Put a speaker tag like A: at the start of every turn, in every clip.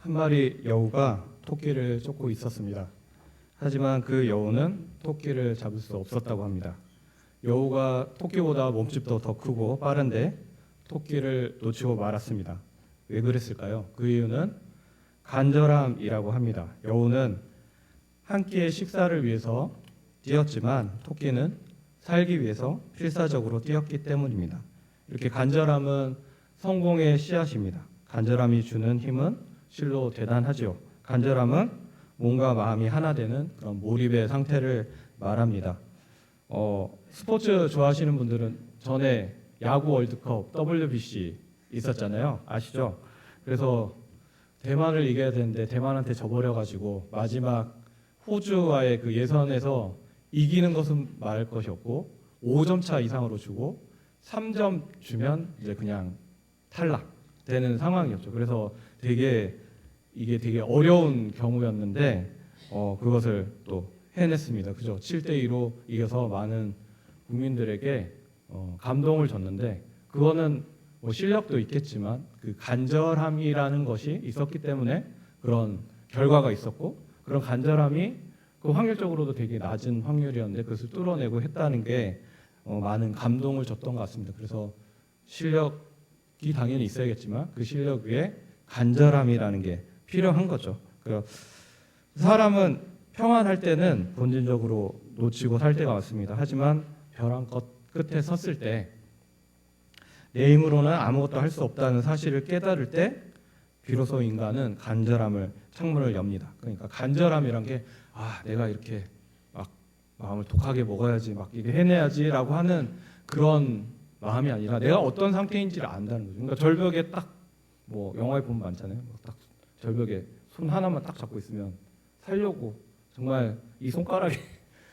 A: 한 마리 여우가 토끼를 쫓고 있었습니다. 하지만 그 여우는 토끼를 잡을 수 없었다고 합니다. 여우가 토끼보다 몸집도 더 크고 빠른데 토끼를 놓치고 말았습니다. 왜 그랬을까요? 그 이유는 간절함이라고 합니다. 여우는 한 끼의 식사를 위해서 뛰었지만 토끼는 살기 위해서 필사적으로 뛰었기 때문입니다. 이렇게 간절함은 성공의 씨앗입니다. 간절함이 주는 힘은 실로 대단하죠. 간절함은 몸과 마음이 하나 되는 그런 몰입의 상태를 말합니다. 스포츠 좋아하시는 분들은 전에 야구 월드컵 WBC 있었잖아요. 아시죠? 그래서 대만을 이겨야 되는데 대만한테 져버려가지고 마지막 호주와의 그 예선에서 이기는 것은 말할 것이 없고 5점 차 이상으로 주고 3점 주면 이제 그냥 탈락되는 상황이었죠. 그래서 이게 되게 어려운 경우였는데 그것을 또 해냈습니다. 그죠? 7대2로 이겨서 많은 국민들에게 감동을 줬는데 그거는 뭐 실력도 있겠지만 그 간절함이라는 것이 있었기 때문에 그런 결과가 있었고 그런 간절함이 그 확률적으로도 되게 낮은 확률이었는데 그것을 뚫어내고 했다는 게 많은 감동을 줬던 것 같습니다. 그래서 실력이 당연히 있어야겠지만 그 실력 위에 간절함이라는 게 필요한 거죠. 사람은 평안할 때는 본질적으로 놓치고 살 때가 많습니다. 하지만 벼랑 끝에 섰을 때 내 힘으로는 아무것도 할 수 없다는 사실을 깨달을 때 비로소 인간은 간절함을 창문을 엽니다. 그러니까 간절함이란 게 내가 이렇게 막 마음을 독하게 먹어야지 막 이게 해내야지라고 하는 그런 마음이 아니라 내가 어떤 상태인지를 안다는 거죠. 그러니까 절벽에 딱 뭐 영화에 보면 많잖아요. 딱 절벽에 손 하나만 딱 잡고 있으면 살려고 정말 이 손가락에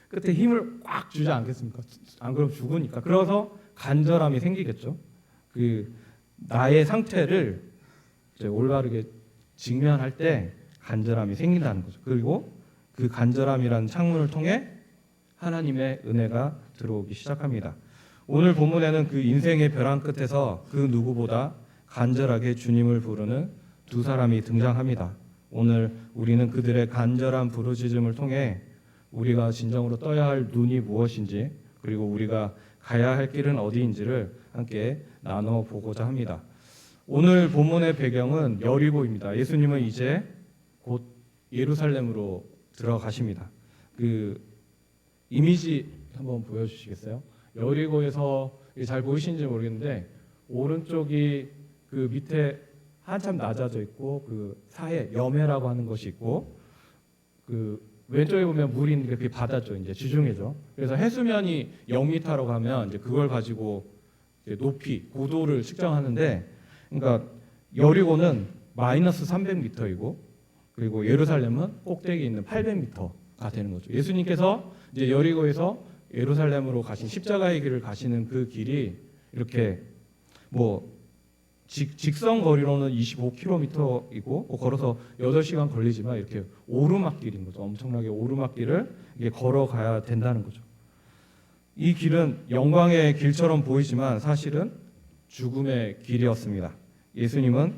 A: 끝에 힘을 꽉 주지 않겠습니까? 안 그러면 죽으니까. 그래서 간절함이 생기겠죠. 그 나의 상태를 이제 올바르게 직면할 때 간절함이 생긴다는 거죠. 그리고 그 간절함이라는 창문을 통해 하나님의 은혜가 들어오기 시작합니다. 오늘 본문에는 그 인생의 벼랑 끝에서 그 누구보다 간절하게 주님을 부르는 두 사람이 등장합니다. 오늘 우리는 그들의 간절한 부르짖음을 통해 우리가 진정으로 떠야 할 눈이 무엇인지 그리고 우리가 가야 할 길은 어디인지를 함께 나눠보고자 합니다. 오늘 본문의 배경은 여리고입니다. 예수님은 이제 곧 예루살렘으로 들어가십니다. 그 이미지 한번 보여주시겠어요? 여리고에서 잘 보이시는지 모르겠는데 오른쪽이 그 밑에 한참 낮아져 있고 그 사해 염해라고 하는 것이 있고 그 왼쪽에 보면 물이 있는 게 그게 바다죠. 이제 지중해죠. 그래서 해수면이 0m라고 하면 이제 그걸 가지고 이제 높이 고도를 측정하는데 그러니까 여리고는 마이너스 300m이고 그리고 예루살렘은 꼭대기 있는 800m가 되는 거죠. 예수님께서 이제 여리고에서 예루살렘으로 가신 십자가의 길을 가시는 그 길이 이렇게 뭐 직선 거리로는 25km이고 걸어서 8시간 걸리지만 이렇게 오르막길인 거죠. 엄청나게 오르막길을 이게 걸어가야 된다는 거죠. 이 길은 영광의 길처럼 보이지만 사실은 죽음의 길이었습니다. 예수님은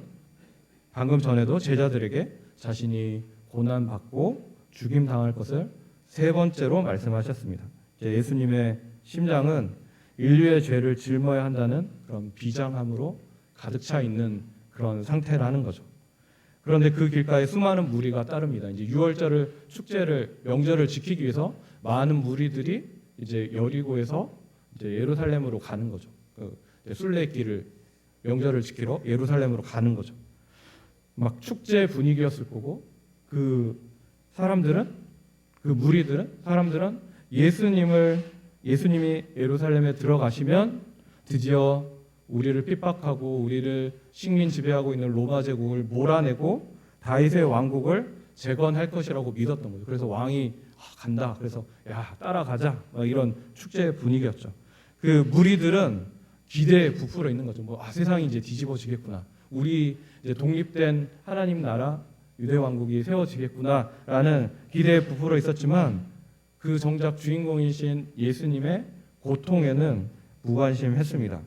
A: 방금 전에도 제자들에게 자신이 고난받고 죽임당할 것을 3번째로 말씀하셨습니다. 예수님의 심장은 인류의 죄를 짊어야 한다는 그런 비장함으로 가득 차 있는 그런 상태라는 거죠. 그런데 그 길가에 수많은 무리가 따릅니다. 이제 유월절을 축제를 명절을 지키기 위해서 많은 무리들이 이제 여리고에서 이제 예루살렘으로 가는 거죠. 순례길을 명절을 지키러 예루살렘으로 가는 거죠. 막 축제 분위기였을 거고 그 사람들은 예수님이 예루살렘에 들어가시면 드디어 우리를 핍박하고 우리를 식민 지배하고 있는 로마 제국을 몰아내고 다윗의 왕국을 재건할 것이라고 믿었던 거죠. 그래서 왕이 간다. 그래서 따라가자. 이런 축제 분위기였죠. 그 무리들은 기대에 부풀어 있는 거죠. 세상이 이제 뒤집어지겠구나. 우리 이제 독립된 하나님 나라 유대 왕국이 세워지겠구나라는 기대에 부풀어 있었지만 그 정작 주인공이신 예수님의 고통에는 무관심했습니다.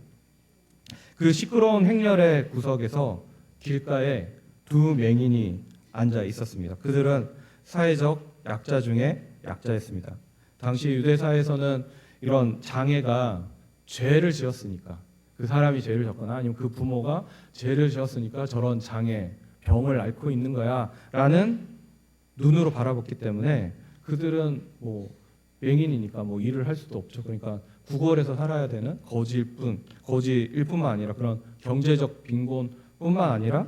A: 그 시끄러운 행렬의 구석에서 길가에 두 맹인이 앉아 있었습니다. 그들은 사회적 약자 중에 약자였습니다. 당시 유대 사회에서는 이런 장애가 죄를 지었으니까, 그 사람이 죄를 졌거나 아니면 그 부모가 죄를 지었으니까 저런 장애, 병을 앓고 있는 거야 라는 눈으로 바라봤기 때문에 그들은 뭐 맹인이니까 뭐 일을 할 수도 없죠. 그러니까 구걸해서 살아야 되는 거지일 뿐만 아니라 그런 경제적 빈곤뿐만 아니라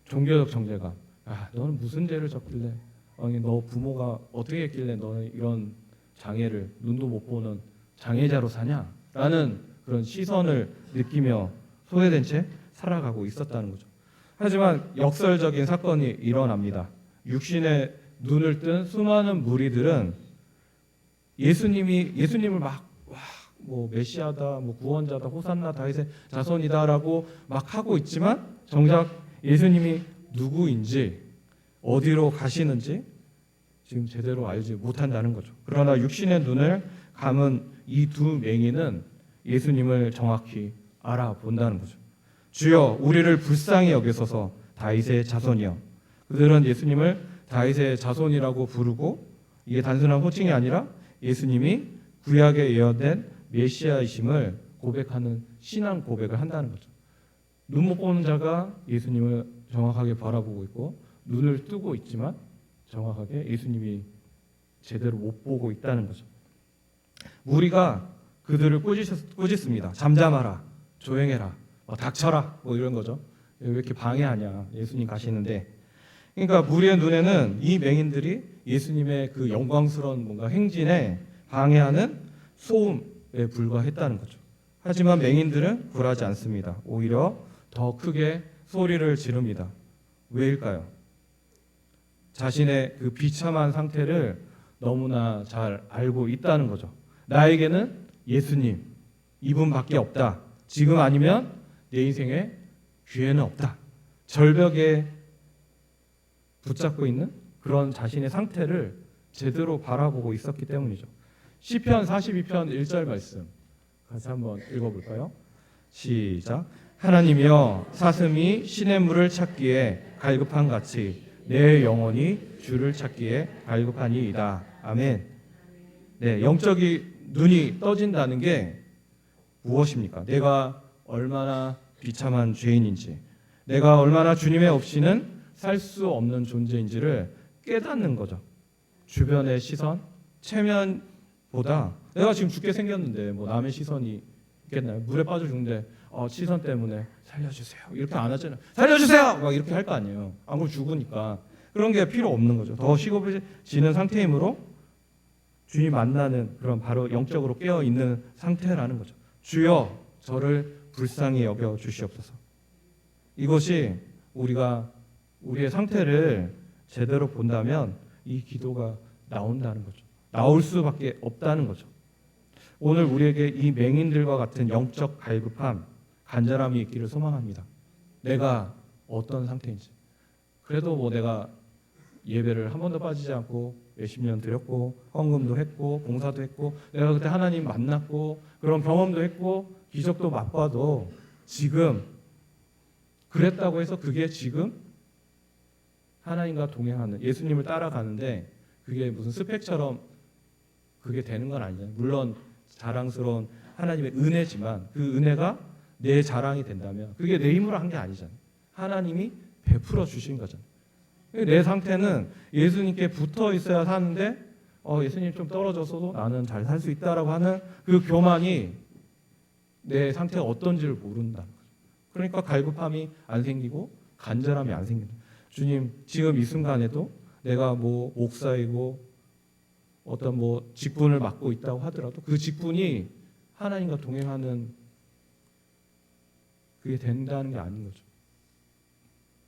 A: 종교적 정죄감. 아, 너는 무슨 죄를 졌길래? 아니, 너 부모가 어떻게 했길래 너는 이런 장애를, 눈도 못 보는 장애자로 사냐? 라는 그런 시선을 느끼며 소외된 채 살아가고 있었다는 거죠. 하지만 역설적인 사건이 일어납니다. 육신의 눈을 뜬 수많은 무리들은 예수님을 뭐 메시아다, 뭐 구원자다, 호산나 다윗의 자손이다라고 막 하고 있지만 정작 예수님이 누구인지, 어디로 가시는지 지금 제대로 알지 못한다는 거죠. 그러나 육신의 눈을 감은 이 두 맹인은 예수님을 정확히 알아본다는 거죠. 주여, 우리를 불쌍히 여기소서, 다윗의 자손이여. 그들은 예수님을 다윗의 자손이라고 부르고, 이게 단순한 호칭이 아니라 예수님이 구약에 예언된 메시아이심을 고백하는 신앙 고백을 한다는 거죠. 눈 못 보는 자가 예수님을 정확하게 바라보고 있고, 눈을 뜨고 있지만 정확하게 예수님이 제대로 못 보고 있다는 거죠. 무리가 그들을 꾸짖습니다. 잠잠하라, 조용해라, 닥쳐라, 뭐 이런 거죠. 왜 이렇게 방해하냐, 예수님 가시는데. 그러니까 무리의 눈에는 이 맹인들이 예수님의 그 영광스러운 뭔가 행진에 방해하는 소음에 불과했다는 거죠. 하지만 맹인들은 굴하지 않습니다. 오히려 더 크게 소리를 지릅니다. 왜일까요? 자신의 그 비참한 상태를 너무나 잘 알고 있다는 거죠. 나에게는 예수님, 이분밖에 없다. 지금 아니면 내 인생에 기회는 없다. 절벽에 붙잡고 있는 그런 자신의 상태를 제대로 바라보고 있었기 때문이죠. 시편 42편 1절 말씀 같이 한번 읽어볼까요? 시작. 하나님이여, 사슴이 시냇물을 찾기에 갈급한 같이 내 영혼이 주를 찾기에 갈급하니이다. 아멘. 네, 영적인 눈이 떠진다는 게 무엇입니까? 내가 얼마나 비참한 죄인인지, 내가 얼마나 주님의 없이는 살 수 없는 존재인지를 깨닫는 거죠. 주변의 시선, 체면보다 내가 지금 죽게 생겼는데 뭐 남의 시선이 있겠나요? 물에 빠져 죽는데 시선 때문에 살려주세요 이렇게 안 하잖아요. 살려주세요 막 이렇게 할 거 아니에요. 안 그러면 죽으니까. 그런 게 필요 없는 거죠. 더 시급해지는 상태이므로 주님 만나는 그런 바로 영적으로 깨어 있는 상태라는 거죠. 주여, 저를 불쌍히 여겨 주시옵소서. 이것이 우리가 우리의 상태를 제대로 본다면 이 기도가 나온다는 거죠. 나올 수밖에 없다는 거죠. 오늘 우리에게 이 맹인들과 같은 영적 갈급함, 간절함이 있기를 소망합니다. 내가 어떤 상태인지. 그래도 뭐 내가 예배를 한 번도 빠지지 않고 몇십 년 드렸고 헌금도 했고 봉사도 했고 내가 그때 하나님 만났고 그런 경험도 했고 기적도 맛봐도 지금 그랬다고 해서 그게 지금 하나님과 동행하는, 예수님을 따라가는데 그게 무슨 스펙처럼 그게 되는 건 아니잖아요. 물론 자랑스러운 하나님의 은혜지만 그 은혜가 내 자랑이 된다면 그게 내 힘으로 한 게 아니잖아요. 하나님이 베풀어 주신 거잖아요. 내 상태는 예수님께 붙어 있어야 사는데 예수님 좀 떨어져서도 나는 잘 살 수 있다라고 하는 그 교만이 내 상태가 어떤지를 모른다는 거죠. 그러니까 갈급함이 안 생기고 간절함이 안 생긴다. 주님, 지금 이 순간에도 내가 뭐 목사이고 어떤 뭐 직분을 맡고 있다고 하더라도 그 직분이 하나님과 동행하는 그게 된다는 게 아닌 거죠.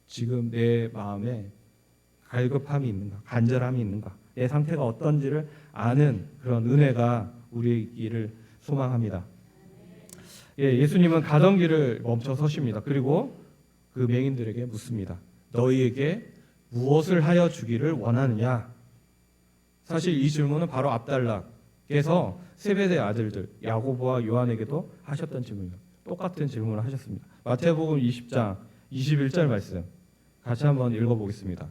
A: 지금 내 마음에 갈급함이 있는가, 간절함이 있는가, 내 상태가 어떤지를 아는 그런 은혜가 우리에게를 소망합니다. 예수님은 가던 길을 멈춰 서십니다. 그리고 그 맹인들에게 묻습니다. 너희에게 무엇을 하여 주기를 원하느냐? 사실 이 질문은 바로 압달락께서 세베대 아들들 야고보와 요한에게도 하셨던 질문입니다. 똑같은 질문을 하셨습니다. 마태복음 20장 21절 말씀 같이 한번 읽어보겠습니다.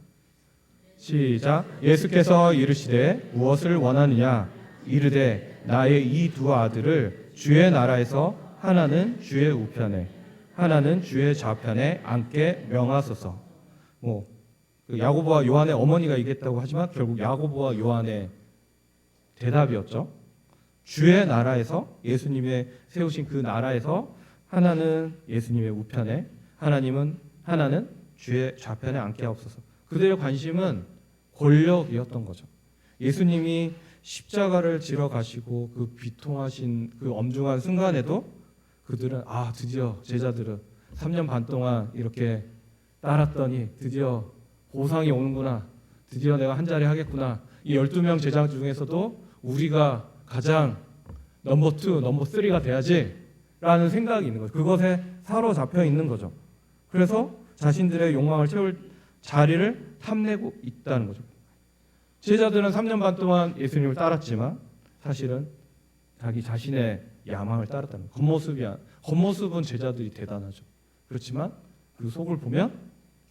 A: 시작. 예수께서 이르시되 무엇을 원하느냐 이르되 나의 이 두 아들을 주의 나라에서 하나는 주의 우편에 하나는 주의 좌편에 앉게 명하소서. 그 야고보와 요한의 어머니가 얘기했다고 하지만 결국 야고보와 요한의 대답이었죠. 주의 나라에서, 예수님의 세우신 그 나라에서 하나는 예수님의 우편에 하나는 주의 좌편에 앉게 하옵소서. 그들의 관심은 권력이었던 거죠. 예수님이 십자가를 지러 가시고 그 비통하신 그 엄중한 순간에도 그들은 드디어 제자들은 3년 반 동안 이렇게 따랐더니 드디어 보상이 오는구나. 드디어 내가 한 자리 하겠구나. 이 12명 제자 중에서도 우리가 가장 넘버 2, 넘버 3가 돼야지 라는 생각이 있는 거죠. 그것에 사로잡혀 있는 거죠. 그래서 자신들의 욕망을 채울 자리를 탐내고 있다는 거죠. 제자들은 3년 반 동안 예수님을 따랐지만 사실은 자기 자신의 야망을 따랐다는 거예요. 겉모습은 제자들이 대단하죠. 그렇지만 그 속을 보면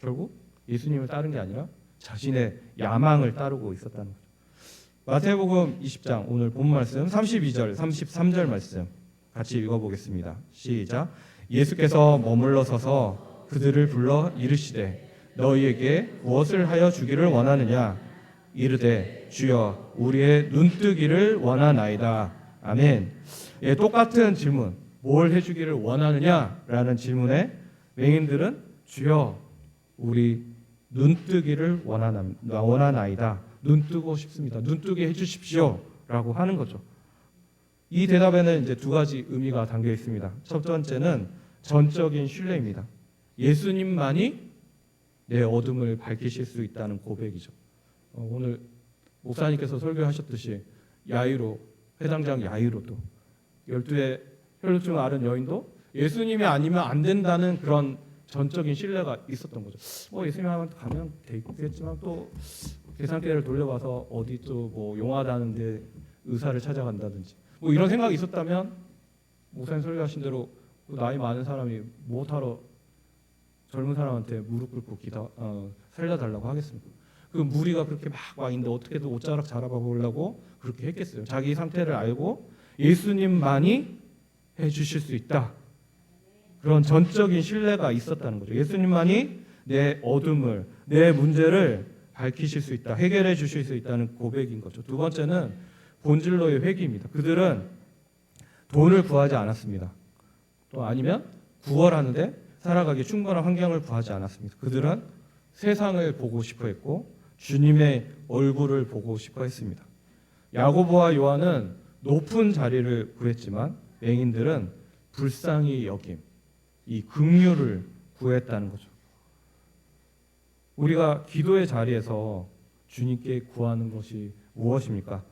A: 결국 예수님을 따른 게 아니라 자신의 야망을 따르고 있었다는 거죠. 마태복음 20장 오늘 본 말씀 32절, 33절 말씀 같이 읽어보겠습니다. 시작. 예수께서 머물러 서서 그들을 불러 이르시되 너희에게 무엇을 하여 주기를 원하느냐 이르되 주여 우리의 눈뜨기를 원하나이다. 아멘. 똑같은 질문, 뭘 해주기를 원하느냐라는 질문에 맹인들은 주여 우리 눈뜨기를 원하나이다. 눈뜨고 싶습니다. 눈뜨게 해주십시오라고 하는 거죠. 이 대답에는 이제 두 가지 의미가 담겨 있습니다. 첫 번째는 전적인 신뢰입니다. 예수님만이 내 어둠을 밝히실 수 있다는 고백이죠. 오늘 목사님께서 설교하셨듯이 야이로, 회당장 야이로도 12의 혈루증을 앓은 여인도 예수님이 아니면 안 된다는 그런 전적인 신뢰가 있었던 거죠. 예수님한테 가면 되겠지만 또 계산기를 돌려봐서 어디 또 용하다는데 의사를 찾아간다든지 이런 생각이 있었다면 목사님 설교하신 대로 나이 많은 사람이 못하러 젊은 사람한테 무릎 꿇고 살려달라고 하겠습니까? 그 무리가 그렇게 막 와 있는데 어떻게든 옷자락 잡아 보려고 그렇게 했겠어요. 자기 상태를 알고 예수님만이 해주실 수 있다. 그런 전적인 신뢰가 있었다는 거죠. 예수님만이 내 어둠을, 내 문제를 밝히실 수 있다. 해결해 주실 수 있다는 고백인 거죠. 두 번째는 본질로의 회개입니다. 그들은 돈을 구하지 않았습니다. 또 아니면 구걸하는데 살아가기 충분한 환경을 구하지 않았습니다. 그들은 세상을 보고 싶어 했고 주님의 얼굴을 보고 싶어 했습니다. 야고보와 요한은 높은 자리를 구했지만 맹인들은 불쌍히 여김, 이 긍휼을 구했다는 거죠. 우리가 기도의 자리에서 주님께 구하는 것이 무엇입니까?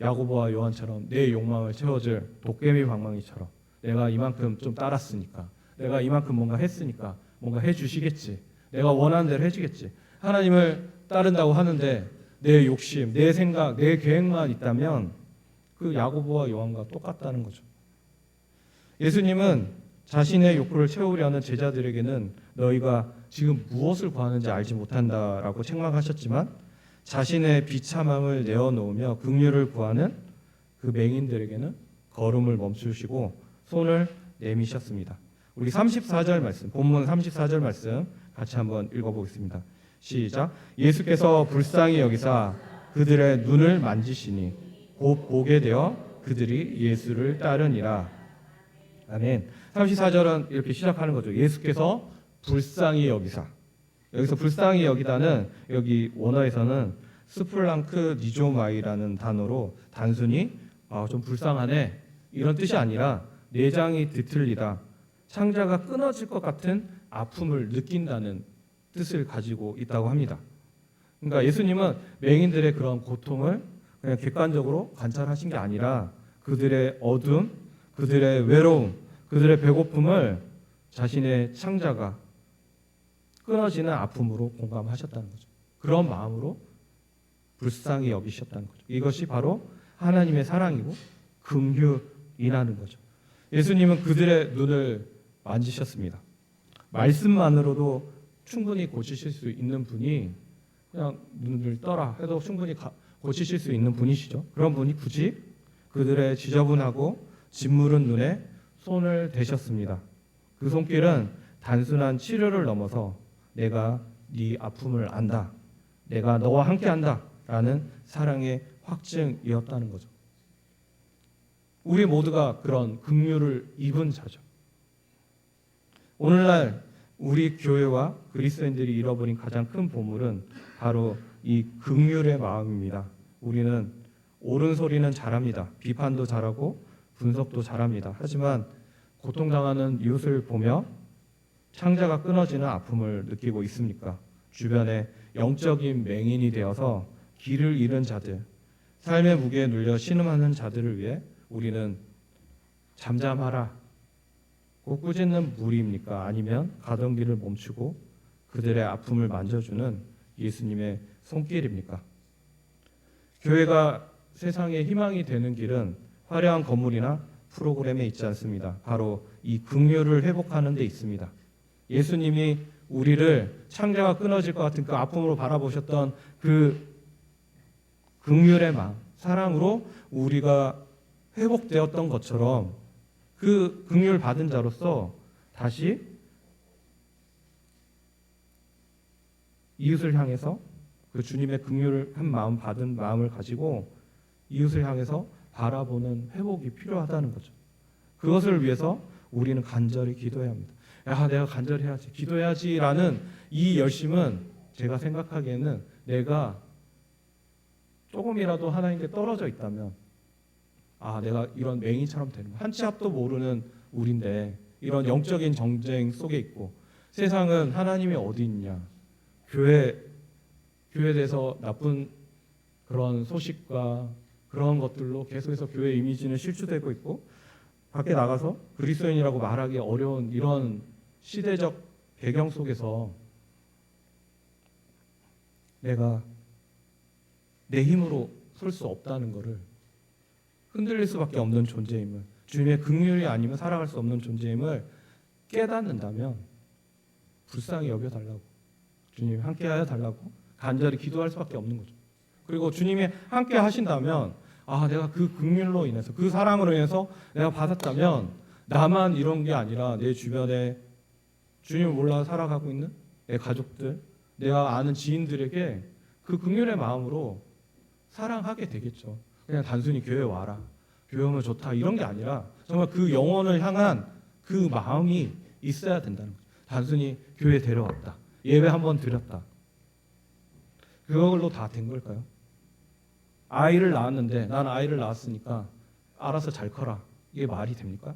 A: 야고보와 요한처럼 내 욕망을 채워줄 도깨비 방망이처럼 내가 이만큼 좀 따랐으니까, 내가 이만큼 뭔가 했으니까 뭔가 해주시겠지, 내가 원하는 대로 해주겠지. 하나님을 따른다고 하는데 내 욕심, 내 생각, 내 계획만 있다면 그 야고보와 요한과 똑같다는 거죠. 예수님은 자신의 욕구를 채우려는 제자들에게는 너희가 지금 무엇을 구하는지 알지 못한다라고 책망하셨지만 자신의 비참함을 내어놓으며 긍휼을 구하는 그 맹인들에게는 걸음을 멈추시고 손을 내미셨습니다. 우리 34절 말씀, 본문 34절 말씀 같이 한번 읽어보겠습니다. 시작. 예수께서 불쌍히 여기사 그들의 눈을 만지시니 곧 보게 되어 그들이 예수를 따르니라. 아멘. 34절은 이렇게 시작하는 거죠. 예수께서 불쌍히 여기사. 여기서 불쌍히 여기다는 여기 원어에서는 스플랑크 니조마이라는 단어로 단순히 좀 불쌍하네 이런 뜻이 아니라 내장이 뒤틀리다, 창자가 끊어질 것 같은 아픔을 느낀다는 뜻을 가지고 있다고 합니다. 그러니까 예수님은 맹인들의 그런 고통을 그냥 객관적으로 관찰하신 게 아니라 그들의 어둠, 그들의 외로움, 그들의 배고픔을 자신의 창자가 끊어지는 아픔으로 공감하셨다는 거죠. 그런 마음으로 불쌍히 여기셨다는 거죠. 이것이 바로 하나님의 사랑이고 긍휼이라는 거죠. 예수님은 그들의 눈을 만지셨습니다. 말씀만으로도 충분히 고치실 수 있는 분이 그냥 눈을 떠라 해도 충분히 고치실 수 있는 분이시죠. 그런 분이 굳이 그들의 지저분하고 짓무른 눈에 손을 대셨습니다. 그 손길은 단순한 치료를 넘어서 내가 네 아픔을 안다, 내가 너와 함께한다 라는 사랑의 확증이었다는 거죠. 우리 모두가 그런 긍휼을 입은 자죠. 오늘날 우리 교회와 그리스도인들이 잃어버린 가장 큰 보물은 바로 이 긍휼의 마음입니다. 우리는 옳은 소리는 잘합니다. 비판도 잘하고 분석도 잘합니다. 하지만 고통당하는 이웃을 보며 창자가 끊어지는 아픔을 느끼고 있습니까? 주변에 영적인 맹인이 되어서 길을 잃은 자들, 삶의 무게에 눌려 신음하는 자들을 위해 우리는 잠잠하라, 꾸짖는 무리입니까? 아니면 가던 길을 멈추고 그들의 아픔을 만져주는 예수님의 손길입니까? 교회가 세상의 희망이 되는 길은 화려한 건물이나 프로그램에 있지 않습니다. 바로 이 긍휼을 회복하는 데 있습니다. 예수님이 우리를 창자가 끊어질 것 같은 그 아픔으로 바라보셨던 그 긍휼의 마음, 사랑으로 우리가 회복되었던 것처럼 그 긍휼 받은 자로서 다시 이웃을 향해서 그 주님의 긍휼한 마음 받은 마음을 가지고 이웃을 향해서 바라보는 회복이 필요하다는 거죠. 그것을 위해서 우리는 간절히 기도해야 합니다. 야, 내가 간절히 해야지, 기도해야지라는 이 열심은 제가 생각하기에는 내가 조금이라도 하나님께 떨어져 있다면, 내가 이런 맹인처럼 되는 거야. 한 치 앞도 모르는 우리인데 이런 영적인 정쟁 속에 있고, 세상은 하나님이 어디 있냐, 교회에 대해서 나쁜 그런 소식과 그런 것들로 계속해서 교회 이미지는 실추되고 있고, 밖에 나가서 그리스도인이라고 말하기 어려운 이런 시대적 배경 속에서 내가 내 힘으로 설 수 없다는 것을, 흔들릴 수밖에 없는 존재임을, 주님의 긍휼이 아니면 살아갈 수 없는 존재임을 깨닫는다면 불쌍히 여겨달라고, 주님 함께하여 달라고 간절히 기도할 수밖에 없는 거죠. 그리고 주님이 함께 하신다면, 내가 그 긍휼로 인해서, 그 사랑으로 인해서 내가 받았다면, 나만 이런 게 아니라 내 주변에 주님을 몰라 살아가고 있는 내 가족들, 내가 아는 지인들에게 그 긍휼의 마음으로 사랑하게 되겠죠. 그냥 단순히 교회 와라, 교회 오면 좋다, 이런 게 아니라 정말 그 영혼을 향한 그 마음이 있어야 된다는 거죠. 단순히 교회 데려왔다, 예배 한번 드렸다, 그걸로 다 된 걸까요? 아이를 낳았는데 난 아이를 낳았으니까 알아서 잘 커라, 이게 말이 됩니까?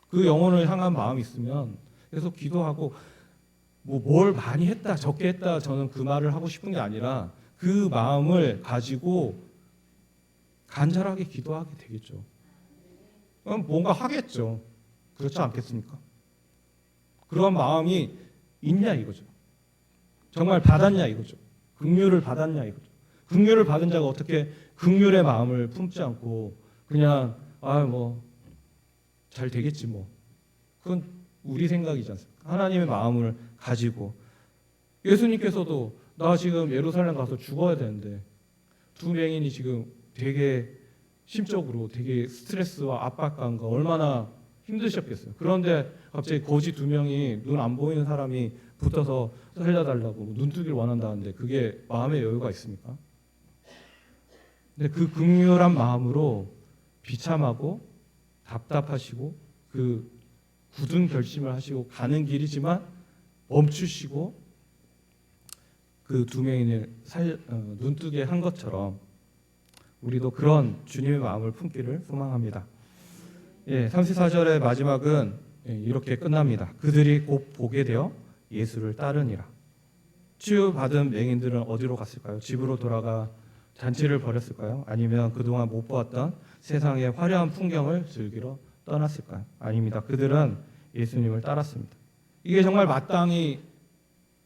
A: 그 영혼을 향한 마음이 있으면 계속 기도하고, 뭘 많이 했다 적게 했다, 저는 그 말을 하고 싶은 게 아니라 그 마음을 가지고 간절하게 기도하게 되겠죠. 그럼 뭔가 하겠죠. 그렇지 않겠습니까? 그런 마음이 있냐 이거죠. 정말 받았냐 이거죠. 긍휼을 받았냐 이거죠. 긍휼을 받은 자가 어떻게 긍휼의 마음을 품지 않고 그냥 잘 되겠지 뭐. 그건 우리 생각이지 않습니까? 하나님의 마음을 가지고, 예수님께서도 나 지금 예루살렘 가서 죽어야 되는데 두 맹인이 지금 되게 심적으로 되게 스트레스와 압박감과 얼마나 힘드셨겠어요. 그런데 갑자기 거지 두 명이, 눈 안 보이는 사람이 붙어서 살려달라고 눈뜨기를 원한다는데 그게 마음의 여유가 있습니까? 근데 그 긍휼한 마음으로 비참하고 답답하시고 그 굳은 결심을 하시고 가는 길이지만 멈추시고 그 두 명인을 눈뜨게 한 것처럼 우리도 그런 주님의 마음을 품기를 소망합니다. 34절의 마지막은 이렇게 끝납니다. 그들이 곧 보게 되어 예수를 따르니라. 치유받은 맹인들은 어디로 갔을까요? 집으로 돌아가 잔치를 벌였을까요? 아니면 그동안 못 보았던 세상의 화려한 풍경을 즐기러 떠났을까요? 아닙니다. 그들은 예수님을 따랐습니다. 이게 정말 마땅히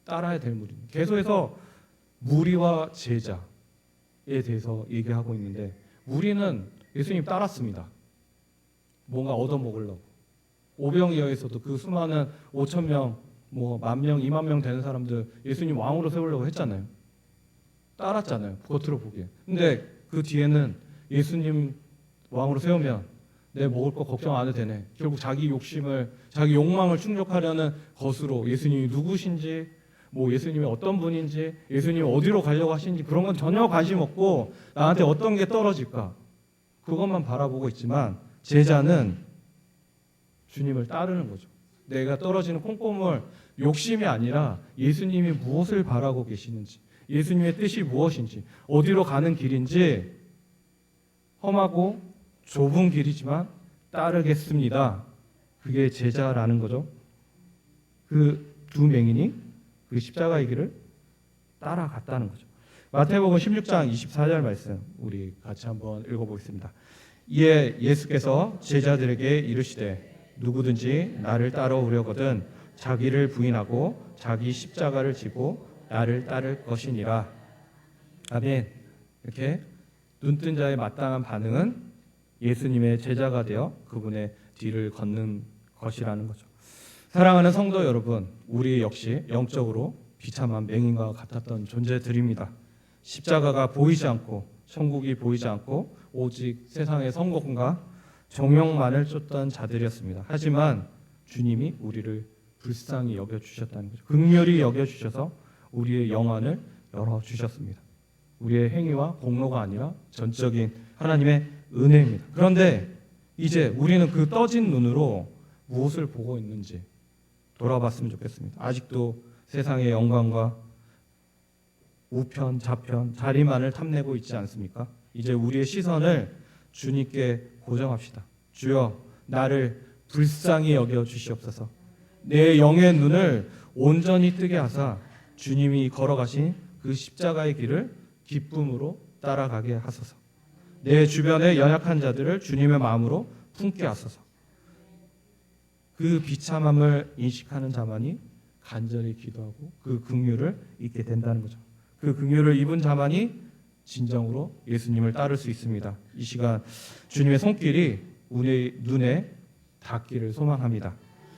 A: 따라야 될 무리입니다. 계속해서 무리와 제자에 대해서 얘기하고 있는데, 무리는 예수님 따랐습니다. 뭔가 얻어먹으려고. 오병이어에서도 그 수많은 5,000명 뭐 10,000명, 20,000명 되는 사람들 예수님 왕으로 세우려고 했잖아요. 따랐잖아요. 겉으로 보기에. 근데 그 뒤에는 예수님 왕으로 세우면 내 먹을 거 걱정 안 해도 되네. 결국 자기 욕심을, 자기 욕망을 충족하려는 것으로 예수님이 누구신지, 뭐 예수님이 어떤 분인지, 예수님이 어디로 가려고 하시는지 그런 건 전혀 관심 없고 나한테 어떤 게 떨어질까 그것만 바라보고 있지만, 제자는 주님을 따르는 거죠. 내가 떨어지는 콩고물 욕심이 아니라 예수님이 무엇을 바라고 계시는지, 예수님의 뜻이 무엇인지, 어디로 가는 길인지, 험하고 좁은 길이지만 따르겠습니다. 그게 제자라는 거죠. 그 두 맹인이 그 십자가의 길을 따라갔다는 거죠. 마태복음 16장 24절 말씀 우리 같이 한번 읽어보겠습니다. 이에 예수께서 제자들에게 이르시되 누구든지 나를 따라오려거든 자기를 부인하고 자기 십자가를 지고 나를 따를 것이니라. 아멘. 이렇게 눈뜬 자의 마땅한 반응은 예수님의 제자가 되어 그분의 뒤를 걷는 것이라는 거죠. 사랑하는 성도 여러분, 우리 역시 영적으로 비참한 맹인과 같았던 존재들입니다. 십자가가 보이지 않고 천국이 보이지 않고 오직 세상의 성공과 정욕만을 쫓던 자들이었습니다. 하지만 주님이 우리를 불쌍히 여겨주셨다는 거죠. 긍휼히 여겨주셔서 우리의 영안을 열어주셨습니다. 우리의 행위와 공로가 아니라 전적인 하나님의 은혜입니다. 그런데 이제 우리는 그 떠진 눈으로 무엇을 보고 있는지 돌아봤으면 좋겠습니다. 아직도 세상의 영광과 우편, 좌편, 자리만을 탐내고 있지 않습니까? 이제 우리의 시선을 주님께 고정합시다. 주여, 나를 불쌍히 여겨 주시옵소서. 내 영의 눈을 온전히 뜨게 하사 주님이 걸어가신 그 십자가의 길을 기쁨으로 따라가게 하소서. 내 주변의 연약한 자들을 주님의 마음으로 품게 하소서. 그 비참함을 인식하는 자만이 간절히 기도하고 그 긍휼을 잊게 된다는 거죠. 그 긍휼을 입은 자만이 진정으로 예수님을 따를 수 있습니다. 이 시간 주님의 손길이 우리 눈에 닿기를 소망합니다.